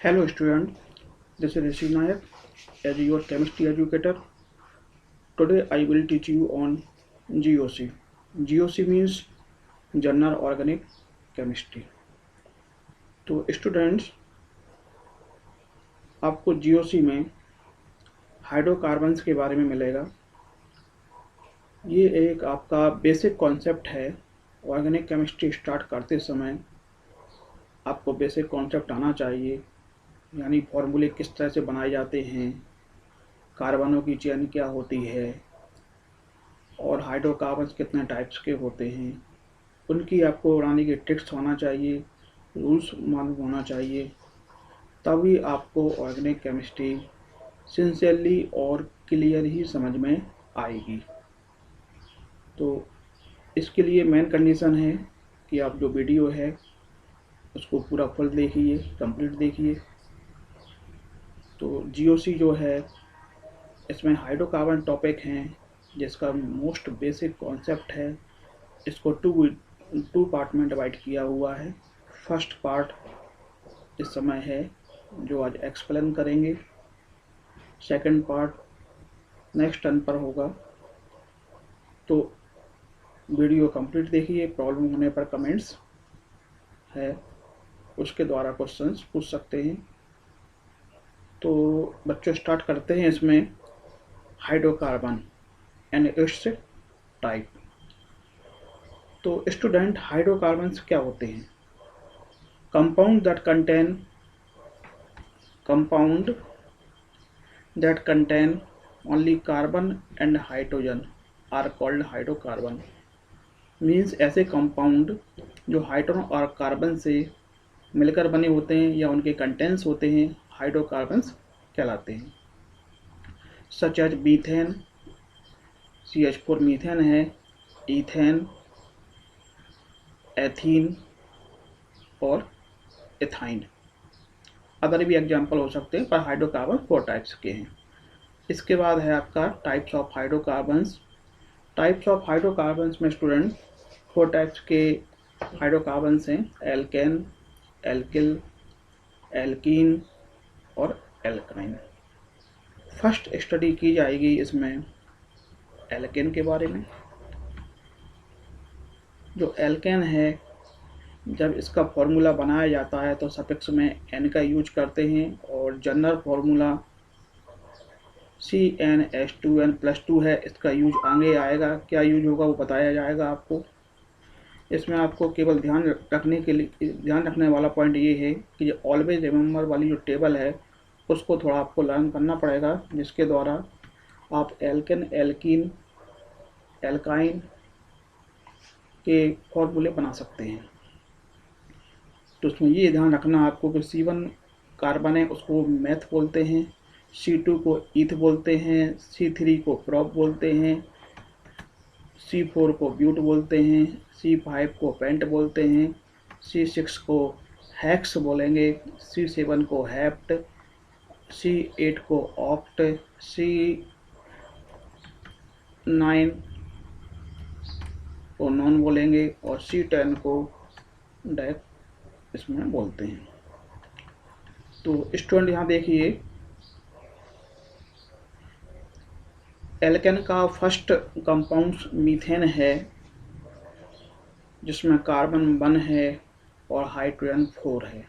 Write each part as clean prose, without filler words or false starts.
Hello student, this is Rishi Nayak as your chemistry educator. Today I will teach you on GOC. GOC means General Organic Chemistry. तो students आपको GOC में hydrocarbons के बारे में मिलेगा। ये एक आपका बेसिक कॉन्सेप्ट है। ऑर्गेनिक केमिस्ट्री स्टार्ट करते समय आपको बेसिक कॉन्सेप्ट आना चाहिए, यानी फॉर्मूले किस तरह से बनाए जाते हैं, कार्बनों की चेन क्या होती है और हाइड्रोकार्बन्स कितने टाइप्स के होते हैं, उनकी आपको बनाने की ट्रिक्स होना चाहिए, रूल्स मालूम होना चाहिए। तभी आपको ऑर्गेनिक केमिस्ट्री सिंसियरली और क्लियर ही समझ में आएगी। तो इसके लिए मेन कंडीशन है कि आप जो वीडियो है उसको पूरा फुल देखिए, कंप्लीट देखिए। तो GOC जो है इसमें हाइड्रोकार्बन टॉपिक हैं जिसका मोस्ट बेसिक कॉन्सेप्ट है। इसको टू पार्ट में डिवाइड किया हुआ है। फर्स्ट पार्ट इस समय है जो आज एक्सप्लेन करेंगे। सेकंड पार्ट नेक्स्ट टर्न पर होगा। तो वीडियो कंप्लीट देखिए। प्रॉब्लम होने पर कमेंट्स है, उसके द्वारा क्वेश्चंस पूछ सकते हैं। तो बच्चों स्टार्ट करते हैं इसमें हाइड्रोकार्बन एंड इट्स टाइप। तो स्टूडेंट हाइड्रोकार्बन्स क्या होते हैं? Compound that contain only carbon and hydrogen are called hydrocarbon। Means ऐसे कंपाउंड जो हाइड्रोजन और कार्बन से मिलकर बने होते हैं या उनके कंटेंट्स होते हैं, हाइड्रोकार्बन्स कहलाते हैं। Such as methane, CH4 methane है, ईथेन, एथीन और एथाइन। अदर भी एग्जाम्पल हो सकते हैं, पर हाइड्रोकार्बन 4 टाइप्स के हैं। इसके बाद है आपका types of hydrocarbons. Types of hydrocarbons में स्टूडेंट 4 टाइप्स के हाइड्रोकार्बन्स हैं: एल्केन, एल्किल, एल्कीन और एल्काइन। फर्स्ट स्टडी की जाएगी इसमें एल्केन के बारे में। जो एल्केन है, जब इसका फॉर्मूला बनाया जाता है तो सफिक्स में एन का यूज करते हैं और जनरल फॉर्मूला CnH2n+2 है। इसका यूज आगे आएगा, क्या यूज होगा वो बताया जाएगा आपको। इसमें आपको केवल ध्यान रखने वाला पॉइंट ये है कि ऑलवेज रिमेंबर वाली जो टेबल है उसको थोड़ा आपको लर्न करना पड़ेगा, जिसके द्वारा आप एल्केन, एल्कीन, एल्काइन के फॉर्मूले बना सकते हैं। तो उसमें ये ध्यान रखना आपको कि C1 कार्बन है उसको मेथ बोलते हैं, C2 को ईथ बोलते हैं, C3 को प्रॉप बोलते हैं, C4 को ब्यूट बोलते हैं, C5 को पेंट बोलते हैं, C6 को हेक्स बोलेंगे, C7 को हेप्ट, C8 को ऑक्ट, C9 को नॉन बोलेंगे और C10 को डेक इसमें बोलते हैं। तो स्टूडेंट यहाँ देखिए, एल्केन का फर्स्ट कंपाउंड मीथेन है जिसमें कार्बन 1 है और हाइड्रोजन 4 है।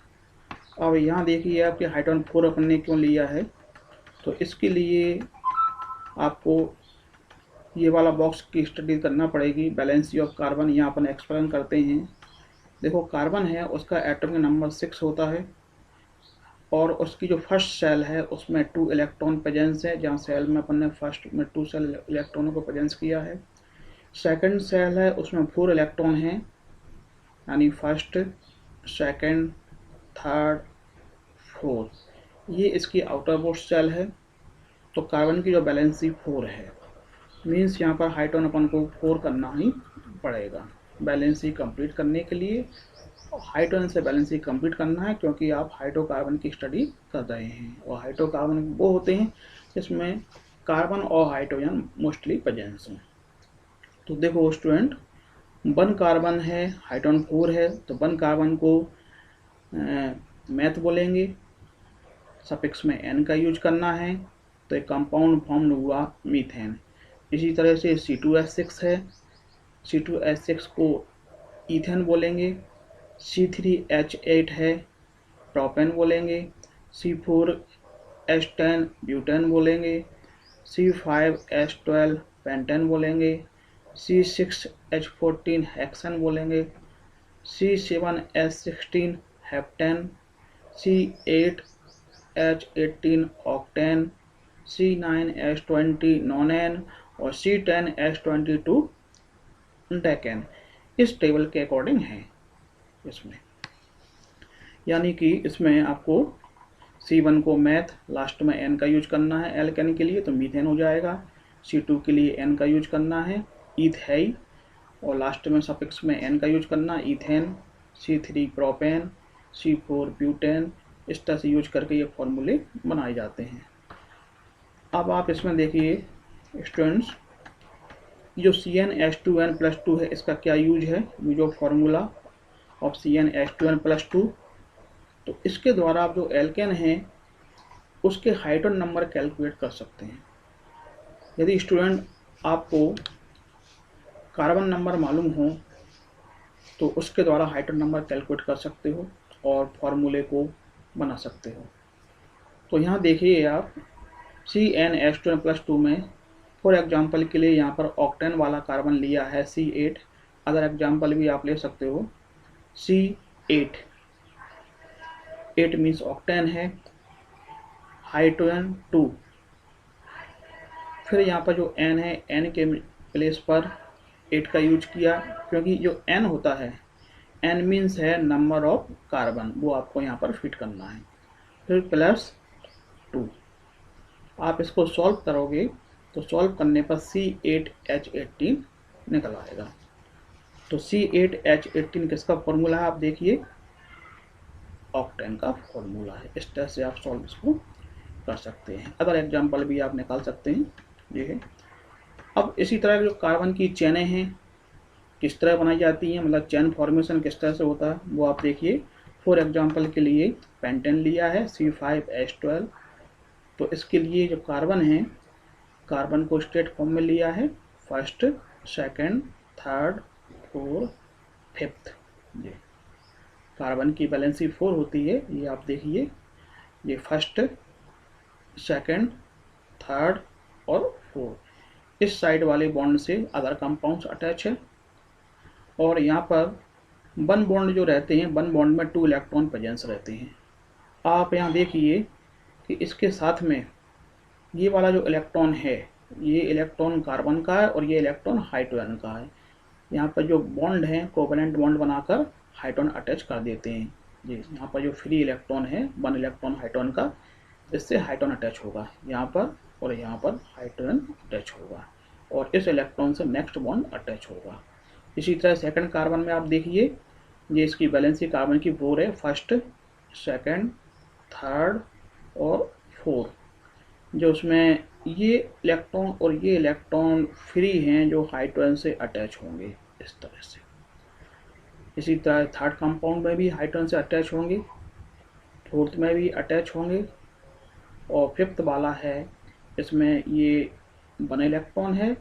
अब यहाँ देखिए आपके हाइड्रोजन 4 अपन ने क्यों लिया है। तो इसके लिए आपको ये वाला बॉक्स की स्टडी करना पड़ेगी। बैलेंसी ऑफ कार्बन यहाँ अपन एक्सप्लेन करते हैं। देखो कार्बन है उसका एटॉमिक नंबर 6 होता है और उसकी जो फर्स्ट सेल है उसमें 2 इलेक्ट्रॉन प्रेजेंस है, जहाँ सेल में अपन ने फर्स्ट में 2 सेल इलेक्ट्रॉनों को प्रेजेंस किया है। सेकंड सेल है उसमें 4 इलेक्ट्रॉन हैं, यानी फर्स्ट, सेकंड, थर्ड, फोर्थ। ये इसकी आउटर मोस्ट सेल है। तो कार्बन की जो बैलेंसी 4 है, मीन्स यहाँ पर हाइड्रोजन अपन को 4 करना ही पड़ेगा बैलेंसी कंप्लीट करने के लिए। हाइड्रोजन से बैलेंसी कंप्लीट करना है क्योंकि आप हाइड्रोकार्बन की स्टडी कर रहे हैं और हाइड्रोकार्बन वो होते हैं जिसमें कार्बन और हाइड्रोजन मोस्टली प्रेजेंस हैं। तो देखो स्टूडेंट, 1 कार्बन है, हाइड्रोजन 4 है, तो 1 कार्बन को मैथ बोलेंगे सफिक्स में एन का यूज करना है, तो एक कंपाउंड फॉर्म हुआ मीथेन। इसी तरह से C2H6 है, C2H6 को ईथेन बोलेंगे। C3H8 है, प्रोपेन बोलेंगे। C4H10 ब्यूटेन बोलेंगे। C5H12 पेंटेन बोलेंगे। C6H14 हेक्सेन बोलेंगे। C7H16 heptane. C8H18 octane. C9H20 नोनेन और C10H22 डेकेन इस टेबल के अकॉर्डिंग है इसमें। यानी कि इसमें आपको C1 को मैथ, लास्ट में N का यूज करना है एल्केन के लिए, तो मीथेन हो जाएगा। C2 के लिए N का यूज करना है, ईथाई, और लास्ट में सफिक्स में N का यूज करना है, ethane. C3 propane, C4 butane, इस तरह से यूज करके ये फॉर्मूले बनाए जाते हैं। अब आप इसमें देखिए स्टूडेंट्स, जो CnH2n+2 है, इसका क्या यूज है, use of formula of CnH2n+2। तो इसके द्वारा आप जो एल्केन हैं उसके हाइड्रोजन नंबर कैलकुलेट कर सकते हैं। यदि स्टूडेंट आपको कार्बन नंबर मालूम हो तो उसके द्वारा हाइड्रोजन नंबर कैलकुलेट कर सकते हो और फॉर्मूले को बना सकते हो। तो यहाँ देखिए आप CnH2n+2 में फॉर एग्जांपल के लिए यहाँ पर ऑक्टेन वाला कार्बन लिया है C8, अदर एग्जांपल भी आप ले सकते हो C8, 8 मीन्स ऑक्टेन है, हाइड्रोजन 2। फिर यहाँ पर जो N है, N के प्लेस पर 8 का यूज किया, क्योंकि जो N होता है, N मीन्स है नंबर ऑफ कार्बन, वो आपको यहाँ पर फिट करना है। फिर +2, आप इसको सॉल्व करोगे तो सॉल्व करने पर C8H18 निकल आएगा। तो C8H18 किसका फॉर्मूला है, आप देखिए ऑक्टेन का फॉर्मूला है। इस तरह से आप सॉल्व इसको कर सकते हैं। अदर एग्जांपल भी आप निकाल सकते हैं, ये है। अब इसी तरह जो कार्बन की चेनें हैं किस तरह बनाई जाती हैं, मतलब चेन फॉर्मेशन किस तरह से होता है, वो आप देखिए। फॉर एग्जांपल के लिए पेंटेन लिया है C5H12, तो इसके लिए जो कार्बन है, कार्बन को स्ट्रेट फॉर्म में लिया है, first, second, third, fourth, fifth. ये कार्बन की वैलेंसी 4 होती है, ये आप देखिए, ये फर्स्ट, सेकंड, थर्ड और फोर्थ। इस साइड वाले बॉन्ड से अदर कंपाउंड्स अटैच है, और यहाँ पर वन बॉन्ड जो रहते हैं, वन बॉन्ड में 2 इलेक्ट्रॉन प्रेजेंस रहते हैं। आप यहाँ देखिए कि इसके साथ में ये वाला जो इलेक्ट्रॉन है, ये इलेक्ट्रॉन कार्बन का है और ये इलेक्ट्रॉन हाइड्रोजन का है। यहाँ पर जो बॉन्ड है, कोवेलेंट बॉन्ड बनाकर हाइड्रोजन अटैच कर देते हैं। जी, यहाँ पर जो फ्री इलेक्ट्रॉन है, 1 इलेक्ट्रॉन हाइड्रोजन का, इससे हाइड्रोजन अटैच होगा यहाँ पर, और यहाँ पर हाइड्रोजन अटैच होगा, और इस इलेक्ट्रॉन से नेक्स्ट बॉन्ड अटैच होगा। इसी तरह सेकंड कार्बन में आप देखिए, ये इसकी वैलेंसी कार्बन की 4 है, फर्स्ट, सेकंड, थर्ड और फोर्थ। जो उसमें ये इलेक्ट्रॉन और ये इलेक्ट्रॉन फ्री हैं जो हाइड्रोजन से अटैच होंगे इस तरह से। इसी तरह थर्ड कंपाउंड में भी हाइड्रोजन से अटैच होंगे, फोर्थ में भी अटैच होंगे, और फिफ्थ वाला है, इसमें ये 1 इलेक्ट्रॉन है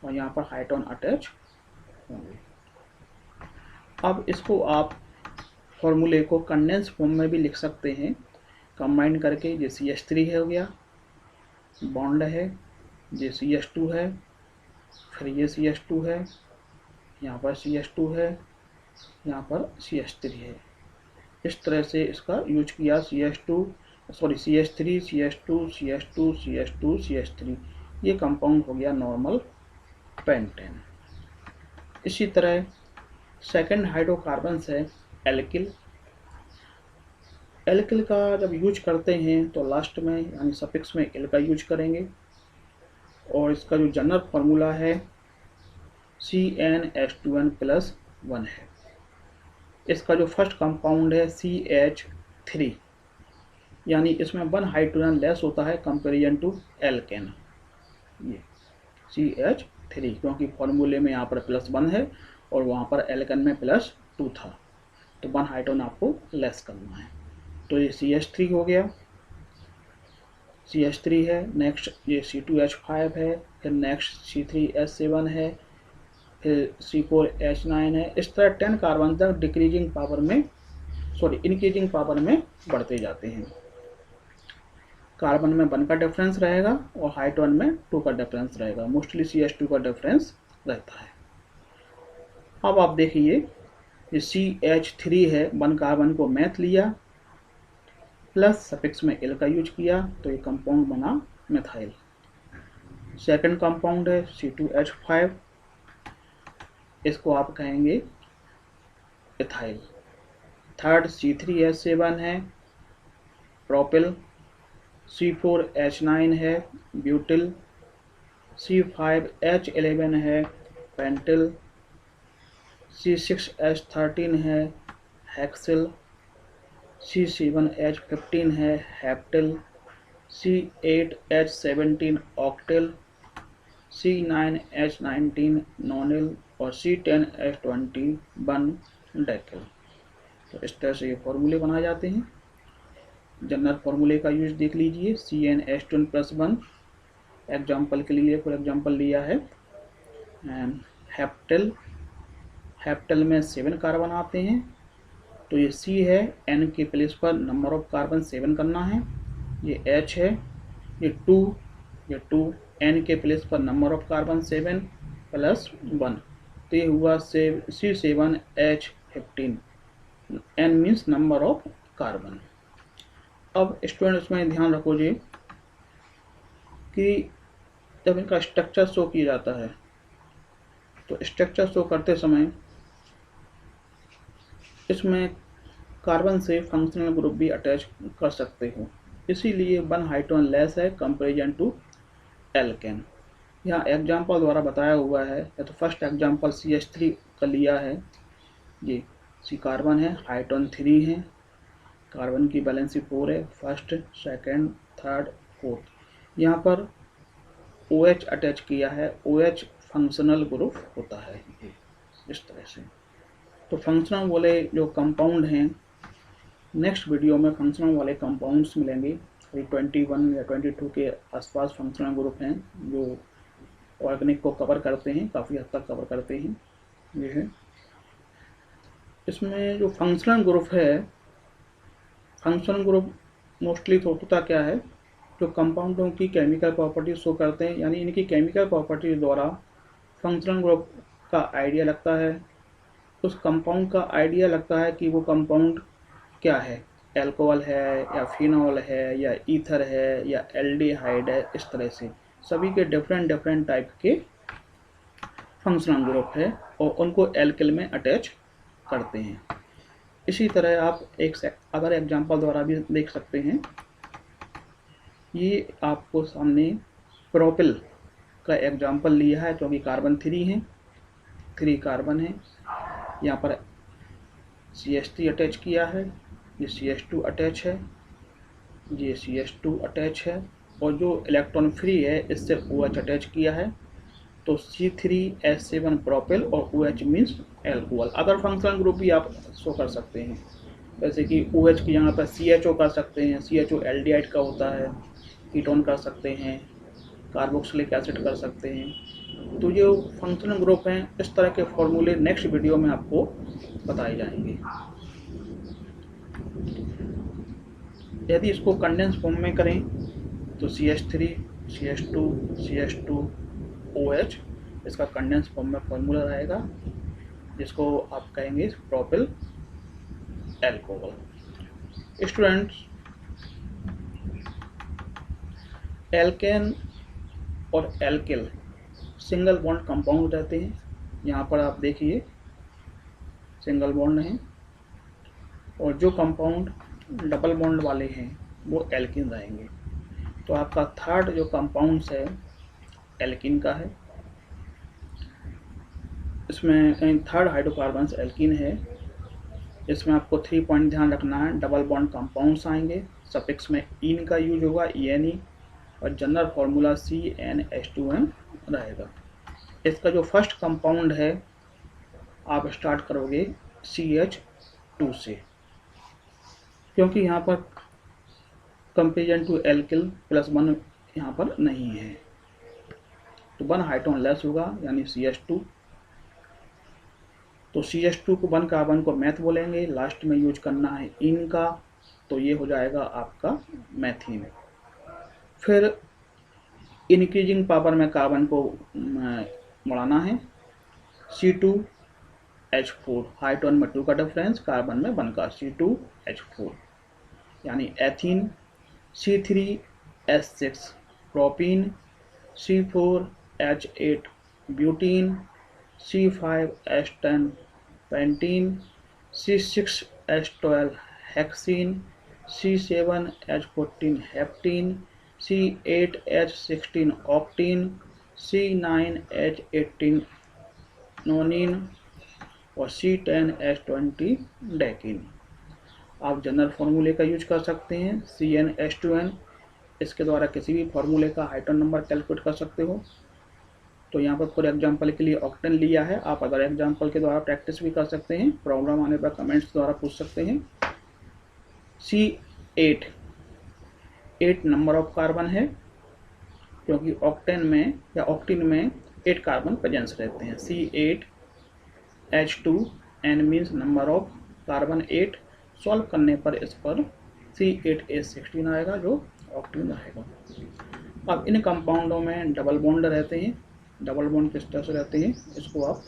और यहाँ पर हाइड्रोजन अटैच होंगे। अब इसको आप फॉर्मूले को कंडेंस फॉर्म में भी लिख सकते हैं, कंबाइन करके। ये CH3 हो गया, बॉन्ड है, ये CH2 है, फिर ये CH2 है, यहाँ पर CH2 है, यहाँ पर CH3 है। इस तरह से इसका यूज किया, CH3, CH2, ये कंपाउंड हो गया नॉर्मल पेंटेन। इसी तरह सेकंड हाइड्रोकार्बन्स है एल्किल। एल्किल का जब यूज करते हैं तो लास्ट में यानी सफिक्स में एल का यूज करेंगे, और इसका जो जनरल फार्मूला है CnH2n+1 है। इसका जो फर्स्ट कंपाउंड है CH3, यानी इसमें 1 हाइड्रोजन लेस होता है कंपेरिजन टू एल्केन, ये CH3, क्योंकि फॉर्मूले में यहाँ पर +1 है और वहाँ पर एल्केन में +2 था, तो 1 हाइड्रोजन आपको लेस करना है। तो ये CH3 हो गया। CH3 है, नेक्स्ट ये C2H5 है, फिर नेक्स्ट C3H7 है, फिर C4H9 है। इस तरह 10 कार्बन तक इंक्रीजिंग पावर में बढ़ते जाते हैं। कार्बन में 1 का डिफरेंस रहेगा और हाइड्रोजन में 2 का डिफरेंस रहेगा। मोस्टली CH2 का डिफरेंस रहता है। अब आप देखिए ये CH3 है, 1 कार्बन को मैथ लिया प्लस सफिक्स में एल का यूज किया तो ये कंपाउंड बना मिथाइल। सेकंड कंपाउंड है C2H5, इसको आप कहेंगे इथाइल। थर्ड C3H7 है प्रोपिल, C4H9 है ब्यूटिल, C5H11 है पेंटिल, C6H13 है हेक्सिल, C7H15 है हेप्टिल, C8H17 ऑक्टिल, C9H19 नोनिल और C10H21 डेकिल। तो इस तरह से ये फॉर्मूले बनाए जाते हैं। जनरल फॉर्मूले का यूज देख लीजिए, CnH2+1 एग्जाम्पल के लिए फॉर एग्जाम्पल लिया है। हेप्टल में 7 कार्बन आते हैं, तो ये C है, N के प्लेस पर नंबर ऑफ कार्बन 7 करना है। ये H है, ये 2 N के प्लेस पर नंबर ऑफ कार्बन 7 + 1, तो ये हुआ C7H15। N means number of carbon. अब स्टूडेंट्स में ध्यान रखो जी कि जब इनका स्ट्रक्चर शो किया जाता है तो स्ट्रक्चर शो करते समय इसमें कार्बन से फंक्शनल ग्रुप भी अटैच कर सकते हो, इसीलिए 1 हाइड्रोजन लेस है कंपेरिजन टू एल्केन। यहाँ एग्जाम्पल द्वारा बताया हुआ है। तो फर्स्ट एग्जाम्पल CH3 का लिया है, ये C कार्बन है, हाइड्रोजन 3 है, कार्बन की वैलेंसी 4 है, फर्स्ट सेकंड थर्ड फोर्थ। यहाँ पर OH अटैच किया है, OH फंक्शनल ग्रुप होता है इस तरह से। तो फंक्शनल वाले जो कंपाउंड हैं, नेक्स्ट वीडियो में फंक्शनल वाले कंपाउंड्स मिलेंगे। 21 या 22 के आसपास फंक्शनल ग्रुप हैं जो ऑर्गेनिक को कवर करते हैं, काफ़ी हद तक कवर करते हैं। ये है इसमें जो फंक्शनल ग्रुप है, फंक्शनल ग्रुप मोस्टली तो होता क्या है, जो कंपाउंडों की केमिकल प्रॉपर्टीज शो करते हैं, यानी इनकी केमिकल प्रॉपर्टीज द्वारा फंक्शनल ग्रुप का आइडिया लगता है, उस कंपाउंड का आइडिया लगता है कि वो कंपाउंड क्या है, एल्कोहल है या फिनॉल है या ईथर है या एल्डिहाइड है। इस तरह से सभी के डिफरेंट टाइप के फंक्शनल ग्रुप है और उनको एल्किल में अटैच करते हैं। इसी तरह आप एक अदर एग्जांपल द्वारा भी देख सकते हैं। ये आपको सामने प्रोपिल का एग्जांपल लिया है क्योंकि कार्बन 3 कार्बन है, यहाँ पर CH3 अटैच किया है, ये CH2 अटैच है, ये CH2 अटैच है और जो इलेक्ट्रॉन फ्री है इससे OH अटैच किया है, तो C3H7 प्रोपिल और OH means alcohol. Other functional group भी आप शो कर सकते हैं, जैसे कि OH की जगह पर CHO कर सकते हैं, CHO एल्डिहाइड का होता है, कीटोन कर सकते हैं, कार्बोक्सिलिक एसिड कर सकते हैं। तो जो फंक्शनल ग्रुप हैं, इस तरह के फॉर्मूले नेक्स्ट वीडियो में आपको बताए जाएंगे। यदि इसको कंडेंस फॉर्म में करें तो CH3 CH2 CH2 OH, इसका कंडेंस फॉर्म में फॉर्मूला रहेगा जिसको आप कहेंगे प्रोपिल एल्कोहल। स्टूडेंट्स, एल्केन और एल्किल सिंगल बॉन्ड कंपाउंड रहते हैं। यहाँ पर आप देखिए सिंगल बॉन्ड हैं और जो कंपाउंड डबल बॉन्ड वाले हैं वो एल्किन रहेंगे। तो आपका थर्ड जो कंपाउंड्स है एल्किन का है, इसमें थर्ड हाइड्रोकार्बन्स एल्किन है। इसमें आपको 3 पॉइंट ध्यान रखना है, डबल बॉन्ड कंपाउंड्स आएंगे, सफिक्स में इन का यूज होगा ENE और जनरल फार्मूला CnH2n रहेगा। इसका जो फर्स्ट कंपाउंड है आप स्टार्ट करोगे CH2 से, क्योंकि यहाँ पर कंपेरिजन टू एल्किल +1 यहाँ पर नहीं है, तो 1 हाइड्रोजन लेस होगा यानी CH2। तो CH2 को 1 कार्बन को मैथ बोलेंगे, लास्ट में यूज करना है इन का, तो ये हो जाएगा आपका मैथीन। फिर इंक्रीजिंग पावर में कार्बन को बढ़ाना है, C2H4, हाइड्रोजन में 2 का डिफरेंस, कार्बन में 1 का, C2H4 यानी ethene. C3H6 propene, C4H8 butene, C5H10 pentene, C6H12 hexene, C7H14 heptene, C8H16 octene, C9H18 nonene और C10H20 डेकिन। आप जनरल फार्मूले का यूज कर सकते हैं CnH2n, इसके द्वारा किसी भी फार्मूले का हाइड्रोजन नंबर कैलकुलेट कर सकते हो। तो यहाँ पर फॉर एग्जांपल के लिए ऑक्टेन लिया है, आप अदर एग्जांपल के द्वारा प्रैक्टिस भी कर सकते हैं, प्रॉब्लम आने पर कमेंट्स द्वारा पूछ सकते हैं। C8 8 नंबर ऑफ कार्बन है, क्योंकि ऑक्टेन में या ऑक्टीन में 8 कार्बन प्रेजेंस रहते हैं। C8H2n means number of carbon 8। Solve करने पर इस पर C8H16 आएगा जो ऑक्टीन रहेगा। अब इन कंपाउंडों में डबल बॉन्ड रहते हैं, डबल बॉन्ड किस तरह से रहते हैं इसको आप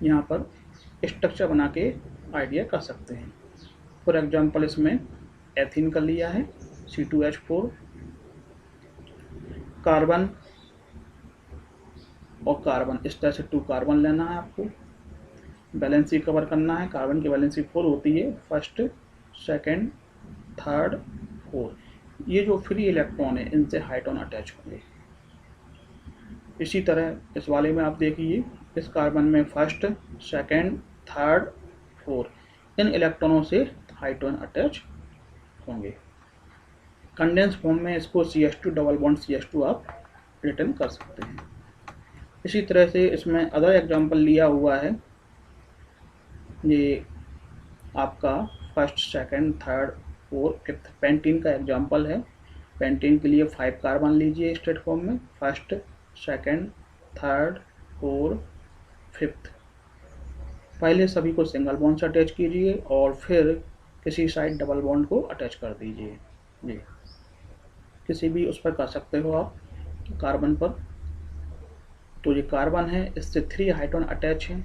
यहाँ पर स्ट्रक्चर बना के आइडिया कर सकते हैं। फॉर एग्जांपल इसमें एथीन का लिया है C2H4, कार्बन और कार्बन इस तरह से 2 कार्बन लेना है आपको, वैलेंसी कवर करना है। कार्बन की वैलेंसी 4 होती है, फर्स्ट सेकंड थर्ड 4। ये जो फ्री इलेक्ट्रॉन है इनसे हाइड्रोजन अटैच होंगे। इसी तरह इस वाले में आप देखिए, इस कार्बन में फर्स्ट सेकंड थर्ड 4 इन इलेक्ट्रॉनों से हाइड्रोजन अटैच होंगे। कंडेंस फॉर्म में इसको CH2 डबल बॉन्ड CH2 आप रिटर्न कर सकते हैं। इसी तरह से इसमें अदर एग्जांपल लिया हुआ है, ये आपका first second third 4 5th pentene का एग्जांपल है। पेंटीन के लिए 5 कार्बन लीजिए स्ट्रेट फॉर्म में, फर्स्ट सेकंड थर्ड 4 5th। पहले सभी को सिंगल बॉन्ड से अटैच कीजिए और फिर किसी साइड डबल बॉन्ड को अटैच कर दीजिए। जी, किसी भी उस पर कर सकते हो आप कार्बन पर। तो ये कार्बन है, इससे 3 हाइड्रोजन अटैच हैं।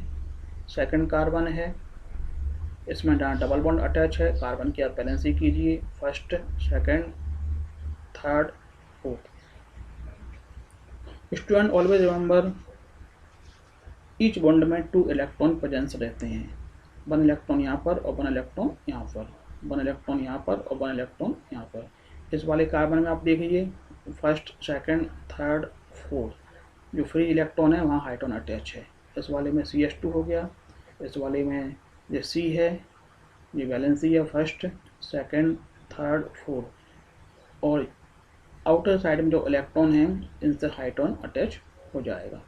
सेकंड कार्बन है, इसमें डबल बॉन्ड अटैच है। कार्बन की आप बैलेंसिंग कीजिए, first second third 4th। Student always remember each bond में 2 इलेक्ट्रॉन प्रेजेंस रहते हैं, 1 इलेक्ट्रॉन यहाँ पर और 1 इलेक्ट्रॉन यहाँ पर, 1 इलेक्ट्रॉन यहाँ पर और 1 इलेक्ट्रॉन यहाँ पर। इस वाले कार्बन में आप देखिए फर्स्ट सेकंड थर्ड 4 जो फ्री इलेक्ट्रॉन है वहाँ हाइड्रोजन अटैच है। इस वाले में CH2 हो गया, इस वाले में ये C है, ये वैलेंसी है फर्स्ट सेकंड थर्ड 4 और आउटर साइड में जो इलेक्ट्रॉन है इनसे हाइड्रोजन अटैच हो जाएगा।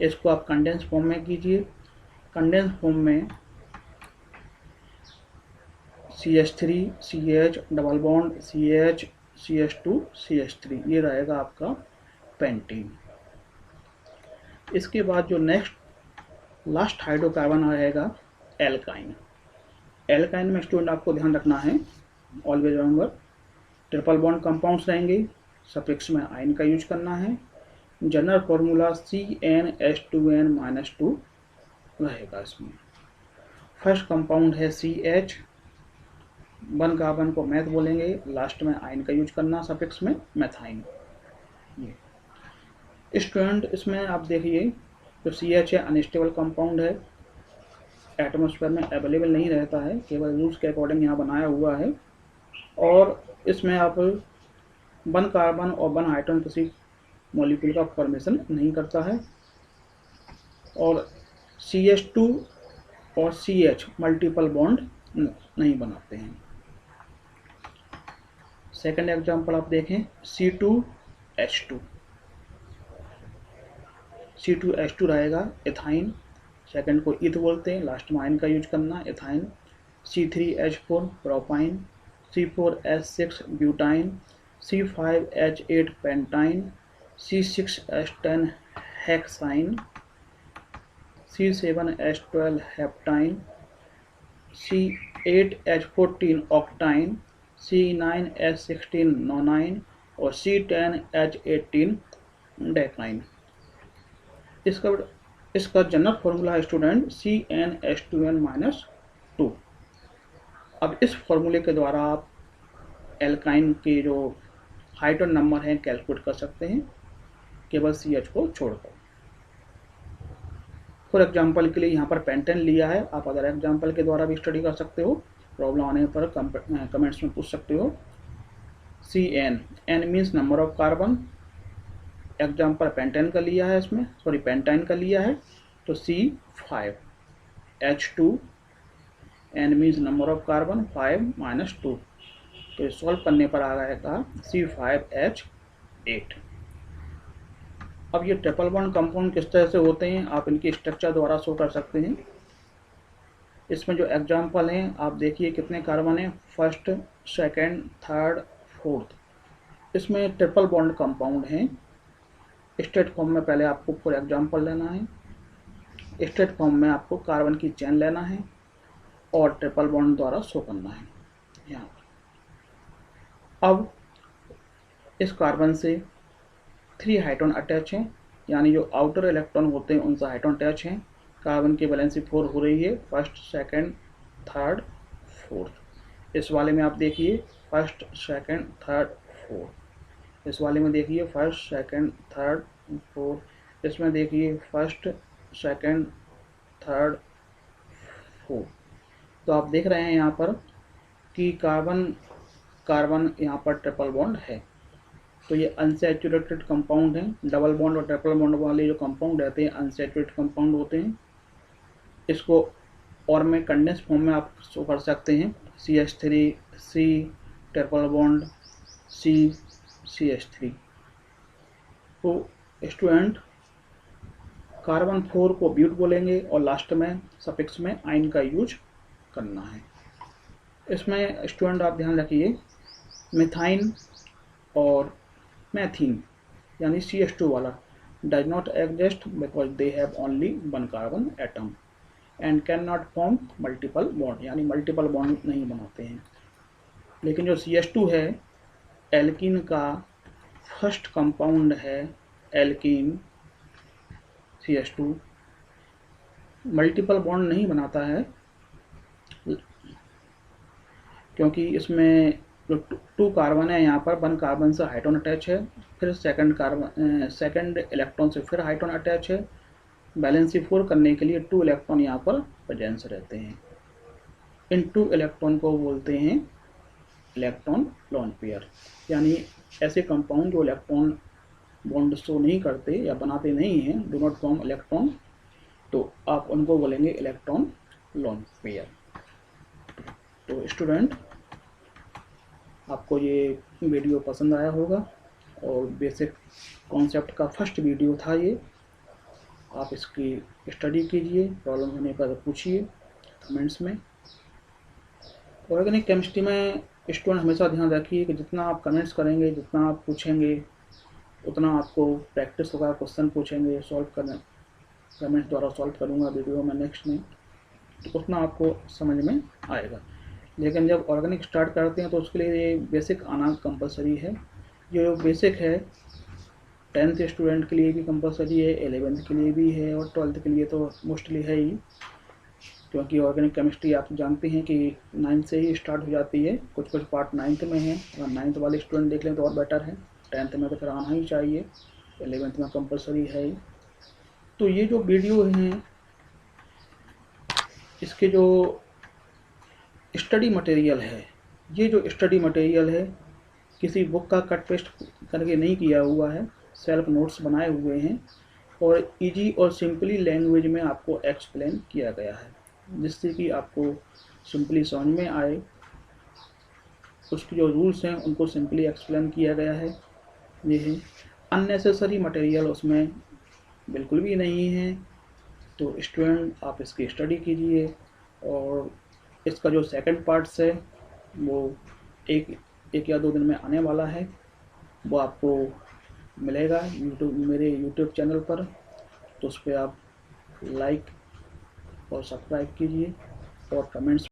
इसको आप कंडेंस फॉर्म में कीजिए। कंडेंस फॉर्म में CH3 CH double bond CH CH2 CH3 ये रहेगा आपका पेंटीन। इसके बाद जो नेक्स्ट लास्ट हाइड्रोकार्बन रहेगा एल्काइन। एल्काइन में स्टूडेंट आपको ध्यान रखना है, always remember triple bond compounds रहेंगे, सफिक्स में आयन का यूज करना है। जनरल फॉर्मूला CnH2n-2 रहेगा। इसमें फर्स्ट कंपाउंड है CH, 1 कार्बन को मैथ बोलेंगे, लास्ट में आयन का यूज करना सफिक्स में मैथाइन। ये स्टूडेंट इसमें आप देखिए जो CH है अनस्टेबल कंपाउंड है, एटमॉस्फेयर में अवेलेबल नहीं रहता है, केवल रूल्स के अकॉर्डिंग यहाँ बनाया हुआ है। और इसमें आप 1 कार्बन और 1 हाइड्रोजन किसी मॉलिक्यूल का फॉर्मेशन नहीं करता है। और CH2 और CH मल्टीपल बॉन्ड नहीं बनाते हैं। सेकंड एग्जांपल आप देखें C2H2 रहेगा एथाइन, सेकंड को ईथ बोलते हैं, लास्ट में आयन का यूज करना ethyne. C3H4 propyne, C4H6 butyne, C5H8 pentyne, C6H10 hexyne, C7H12 heptyne, C8H14 ऑक्टाइन, C9H16 नोनाइन और C10H18 डेकाइन। इसका जनरल फॉर्मूला है स्टूडेंट CnH2n-2। अब इस फॉर्मूले के द्वारा आप एल्काइन के जो हाइड्रोजन नंबर हैं कैलकुलेट कर सकते हैं केवल CH को छोड़कर। फॉर एग्जांपल के लिए यहाँ पर पेंटेन लिया है, आप अदर एग्जांपल के द्वारा भी स्टडी कर सकते हो, प्रॉब्लम आने पर कमेंट्स में पूछ सकते हो। Cn, n means number of carbon, example pentane का लिया है, इसमें सॉरी पेंटाइन का लिया है, तो C5, H2, n means number of carbon, 5 - 2, तो सॉल्व करने पर आ जाएगा C5H8। अब ये ट्रिपल बॉन्ड कंपाउंड किस तरह से होते हैं आप इनके स्ट्रक्चर द्वारा शो कर सकते हैं। इसमें जो एग्जांपल हैं आप देखिए कितने कार्बन हैं, फर्स्ट, सेकंड, थर्ड, फोर्थ। इसमें ट्रिपल बॉन्ड कंपाउंड हैं। स्ट्रेट फॉर्म में पहले आपको फॉर एग्जांपल लेना है, स्ट्रेट फॉर्म में आपको कार्बन की चेन लेना है और ट्रिपल बॉन्ड द्वारा शो करना है यहाँ पर। अब इस कार्बन से 3 हाइड्रोजन अटैच हैं, यानी जो आउटर इलेक्ट्रॉन होते हैं उनसे हाइड्रोजन अटैच हैं। कार्बन की वैलेंसी 4 हो रही है, फर्स्ट, सेकंड, थर्ड, फोर्थ। इस वाले में आप देखिए फर्स्ट, सेकंड, थर्ड, फोर्थ। इस वाले में देखिए फर्स्ट, सेकंड, थर्ड, फोर्थ। इसमें देखिए फर्स्ट, सेकंड, थर्ड, फोर्थ। तो आप देख रहे हैं यहाँ पर कि कार्बन यहाँ पर ट्रिपल बॉन्ड है, तो ये अनसैचुरेटेड कंपाउंड हैं। डबल बॉन्ड और ट्रिपल बॉन्ड वाले जो कंपाउंड रहते हैं अनसैचुरेटेड कंपाउंड होते हैं। इसको और में कंडेंस फॉर्म में आप शो कर सकते हैं, CH3, C triple bond, C CH3। तो स्टूडेंट कार्बन 4 को ब्यूट बोलेंगे और लास्ट में सफिक्स में आइन का यूज करना है। इसमें स्टूडेंट आप ध्यान रखिए मिथाइन और मैथीन यानी CH2 वाला does not exist because they have only one carbon atom and cannot form multiple bond, यानी मल्टीपल बॉन्ड नहीं बनाते हैं। लेकिन जो CH2 है एल्कीन का फर्स्ट कंपाउंड है, एल्कीन CH2 मल्टीपल बॉन्ड नहीं बनाता है क्योंकि इसमें जो 2 कार्बन है यहाँ पर 1 कार्बन से हाइड्रोजन अटैच है, फिर सेकंड इलेक्ट्रॉन से फिर हाइड्रोजन अटैच है। बैलेंसी 4 करने के लिए 2 इलेक्ट्रॉन यहाँ पर प्रेजेंस रहते हैं। इन 2 इलेक्ट्रॉन को बोलते हैं इलेक्ट्रॉन लोन पेयर, यानी ऐसे कंपाउंड जो इलेक्ट्रॉन बॉन्ड शो नहीं करते या बनाते नहीं हैं, डू नॉट फॉर्म इलेक्ट्रॉन, तो आप उनको बोलेंगे इलेक्ट्रॉन लोन पेयर। तो स्टूडेंट आपको ये वीडियो पसंद आया होगा और बेसिक कॉन्सेप्ट का फर्स्ट वीडियो था ये। आप इसकी स्टडी कीजिए, प्रॉब्लम होने पर पूछिए कमेंट्स में। ऑर्गेनिक केमिस्ट्री में स्टूडेंट हमेशा ध्यान रखिए कि जितना आप कमेंट्स करेंगे, जितना आप पूछेंगे, उतना आपको प्रैक्टिस होगा। क्वेश्चन पूछेंगे, सॉल्व करना, कमेंट्स द्वारा सॉल्व करूँगा वीडियो में नेक्स्ट में, तो उतना आपको समझ में आएगा। लेकिन जब ऑर्गेनिक स्टार्ट करते हैं तो उसके लिए ये बेसिक आना कंपलसरी है। जो बेसिक है 10th स्टूडेंट के लिए भी कंपलसरी है, 11th के लिए भी है और 12th के लिए तो मोस्टली है ही, क्योंकि ऑर्गेनिक केमिस्ट्री आप जानते हैं कि 9th से ही स्टार्ट हो जाती है। कुछ पार्ट 9th में है, अगर 9th वाले स्टूडेंट देख लें तो और बेटर है। 10th में तो फिर आना ही चाहिए, 11th में कंपलसरी है ही। तो ये जो वीडियो हैं इसके जो स्टडी मटेरियल है, ये जो स्टडी मटेरियल है किसी बुक का कट पेस्ट करके नहीं किया हुआ है, सेल्फ नोट्स बनाए हुए हैं और इजी और सिंपली लैंग्वेज में आपको एक्सप्लेन किया गया है, जिससे कि आपको सिंपली समझ में आए। उसके जो रूल्स हैं उनको सिंपली एक्सप्लेन किया गया है। ये है, अननेसेसरी मटेरियल उसमें बिल्कुल भी नहीं है। तो स्टूडेंट आप इसकी स्टडी कीजिए और इसका जो सेकंड पार्ट्स है वो एक या 2 दिन में आने वाला है, वो आपको मिलेगा मेरे यूट्यूब चैनल पर। तो उस पर आप लाइक और सब्सक्राइब कीजिए और कमेंट्स